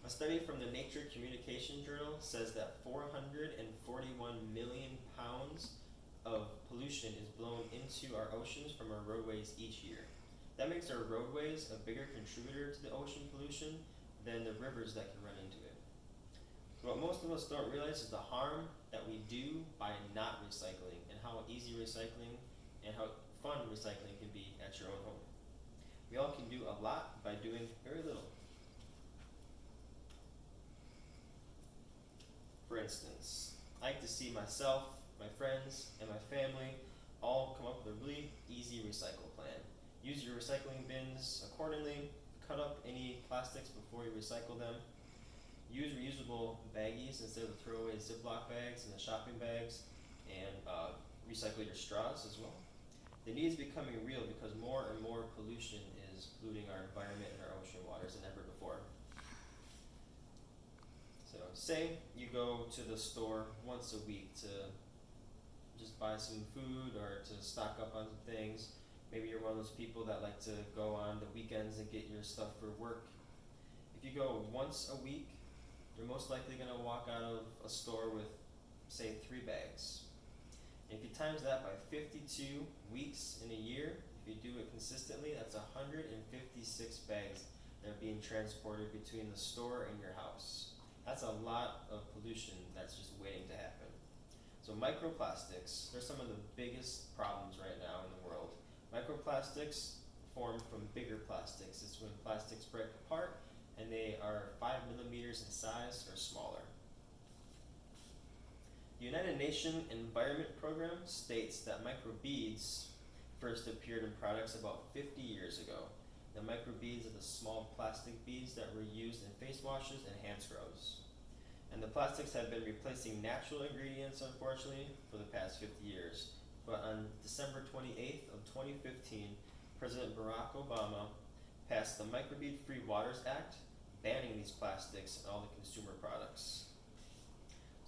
A study from the Nature Communication Journal says that 441 million pounds of pollution is blown into our oceans from our roadways each year. That makes our roadways a bigger contributor to the ocean pollution than the rivers that can run into it. What most of us don't realize is the harm that we do by not recycling, and how easy recycling and how fun recycling can be at your own home. We all can do a lot by doing very little. For instance, I like to see myself, my friends, and my family all come up with a really easy recycle plan. Use your recycling bins accordingly, cut up any plastics before you recycle them. Use reusable baggies instead of throwaway Ziploc bags and the shopping bags, and recycle your straws as well. The need is becoming real because more and more pollution is polluting our environment and our ocean waters than ever before. So say you go to the store once a week to just buy some food or to stock up on some things. Maybe you're one of those people that like to go on the weekends and get your stuff for work. If you go once a week, you're most likely going to walk out of a store with, say, 3 bags. And if you times that by 52 weeks in a year, if you do it consistently, that's 156 bags that are being transported between the store and your house. That's a lot of pollution that's just waiting to happen. So microplastics, they're some of the biggest problems right now in the world. Microplastics form from bigger plastics. It's when plastics break apart and they are 5 millimeters in size or smaller. The United Nations Environment Program states that microbeads first appeared in products about 50 years ago. The microbeads are the small plastic beads that were used in face washes and hand scrubs. And the plastics have been replacing natural ingredients, unfortunately, for the past 50 years. But on December 28th of 2015, President Barack Obama passed the Microbead-Free Waters Act, banning these plastics in all the consumer products.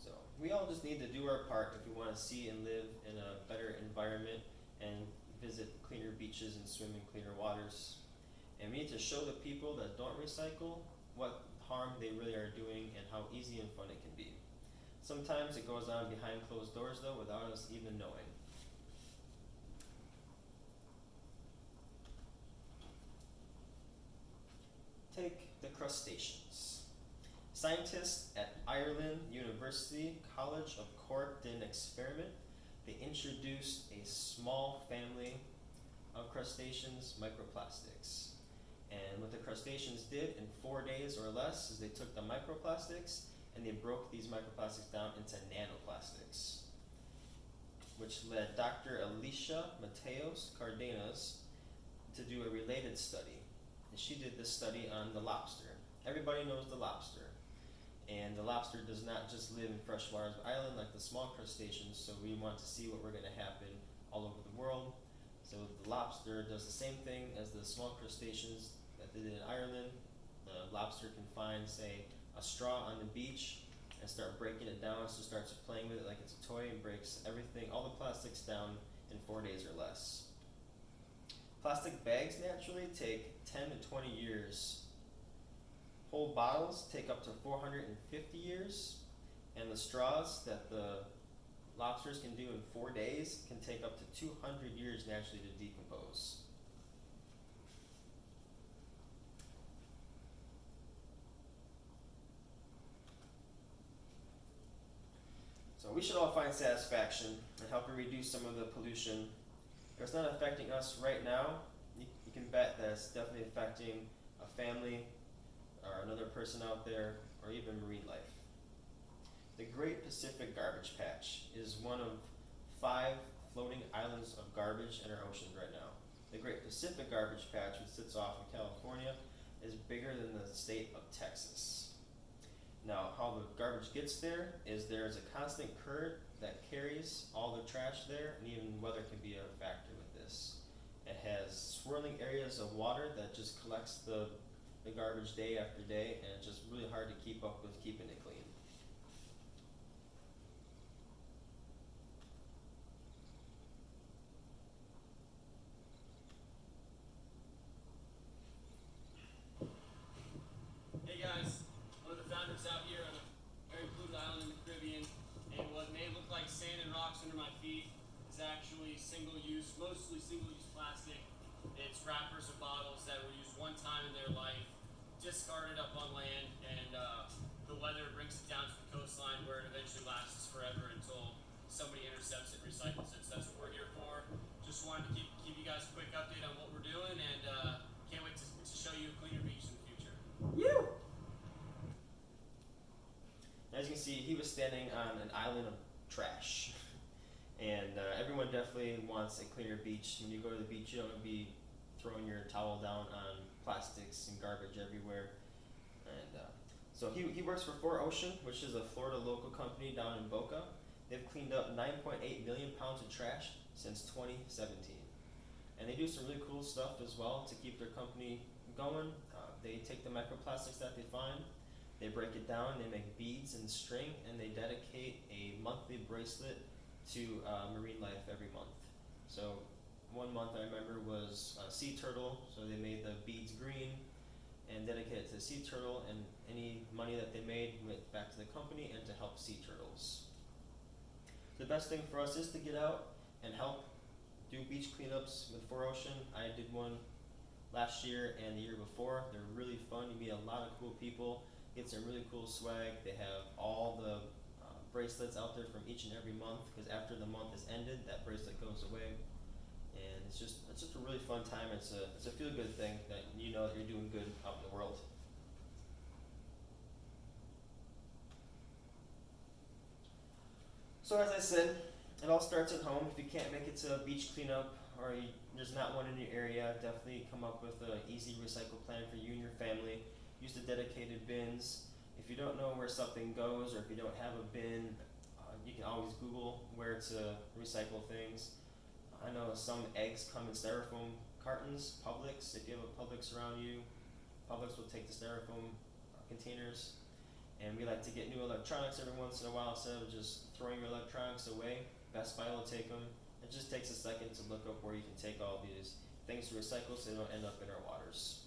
So we all just need to do our part if we want to see and live in a better environment and visit cleaner beaches and swim in cleaner waters. And we need to show the people that don't recycle what harm they really are doing and how easy and fun it can be. Sometimes it goes on behind closed doors though, without us even knowing. Take the crustaceans. Scientists at Ireland University College of Cork did an experiment. They introduced a small family of crustaceans, microplastics. And what the crustaceans did in 4 days or less is they took the microplastics and they broke these microplastics down into nanoplastics, which led Dr. Alicia Mateos Cardenas to do a related study. And she did this study on the lobster. Everybody knows the lobster. And the lobster does not just live in fresh waters of Ireland like the small crustaceans, so we want to see what we're going to happen all over the world. So the lobster does the same thing as the small crustaceans that they did in Ireland. The lobster can find, say, a straw on the beach and start breaking it down, so starts playing with it like it's a toy and breaks everything, all the plastics down in 4 days or less. Plastic bags naturally take 10 to 20 years. Whole bottles take up to 450 years, and the straws that the lobsters can do in 4 days can take up to 200 years naturally to decompose. So we should all find satisfaction in helping reduce some of the pollution. If it's not affecting us right now, you can bet that it's definitely affecting a family or another person out there, or even marine life. The Great Pacific Garbage Patch is one of 5 floating islands of garbage in our oceans right now. The Great Pacific Garbage Patch, which sits off in California, is bigger than the state of Texas. Now, how the garbage gets there is there's a constant current that carries all the trash there, and even weather can be a factor with this. It has swirling areas of water that just collects the garbage day after day, and it's just really hard to keep up with keeping it clean. Hey guys, box under my feet is actually single-use, mostly single-use plastic. It's wrappers of bottles that were used one time in their life, discarded up on land, and the weather brings it down to the coastline where it eventually lasts forever until somebody intercepts it and recycles it. So that's what we're here for. Just wanted to give you guys a quick update on what we're doing, and can't wait to show you a cleaner beach in the future. As you can see, he was standing on an island of trash. And everyone definitely wants a cleaner beach. When you go to the beach, you don't want to be throwing your towel down on plastics and garbage everywhere. And so he works for 4Ocean, which is a Florida local company down in Boca. They've cleaned up 9.8 million pounds of trash since 2017. And they do some really cool stuff as well to keep their company going. They take the microplastics that they find, they break it down, they make beads and string, and they dedicate a monthly bracelet to marine life every month. So one month I remember was sea turtle, so they made the beads green and dedicated it to the sea turtle, and any money that they made went back to the company and to help sea turtles. The best thing for us is to get out and help do beach cleanups with 4Ocean. I did one last year and the year before. They're really fun. You meet a lot of cool people, get some really cool swag. They have all the bracelets out there from each and every month, because after the month is ended, that bracelet goes away. And it's just a really fun time. It's a feel good thing that you know that you're doing good out in the world. So as I said, it all starts at home. If you can't make it to a beach cleanup, or there's not one in your area, definitely come up with an easy recycle plan for you and your family. Use the dedicated bins. If you don't know where something goes, or if you don't have a bin, you can always Google where to recycle things. I know some eggs come in styrofoam cartons. Publix, if you have a Publix around you, Publix will take the styrofoam containers. And we like to get new electronics every once in a while instead of just throwing your electronics away. Best Buy will take them. It just takes a second to look up where you can take all these things to recycle so they don't end up in our waters.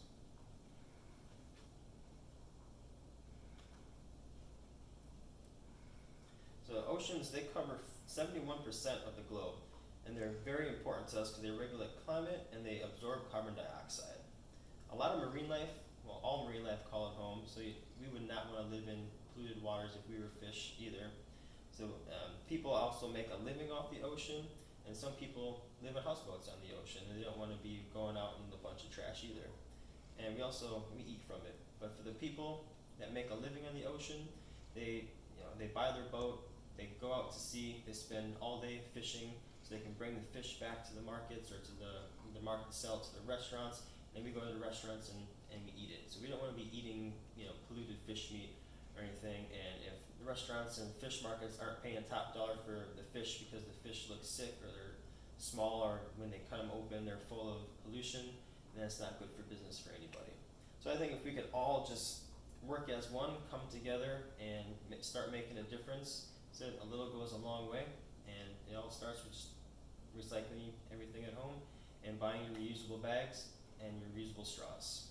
So oceans, they cover 71% of the globe, and they're very important to us because they regulate climate and they absorb carbon dioxide. A lot of marine life, well, all marine life call it home, so we would not want to live in polluted waters if we were fish either. So people also make a living off the ocean, and some people live in houseboats on the ocean, and they don't want to be going out in a bunch of trash either. And we eat from it. But for the people that make a living on the ocean, they buy their boat, they go out to sea, they spend all day fishing, so they can bring the fish back to the markets or to the market to sell to the restaurants. And we go to the restaurants and we eat it. So we don't want to be eating polluted fish meat or anything. And if the restaurants and fish markets aren't paying top dollar for the fish because the fish look sick or they're small, or when they cut them open they're full of pollution, then it's not good for business for anybody. So I think if we could all just work as one, come together and start making a difference, so a little goes a long way. And it all starts with just recycling everything at home and buying your reusable bags and your reusable straws.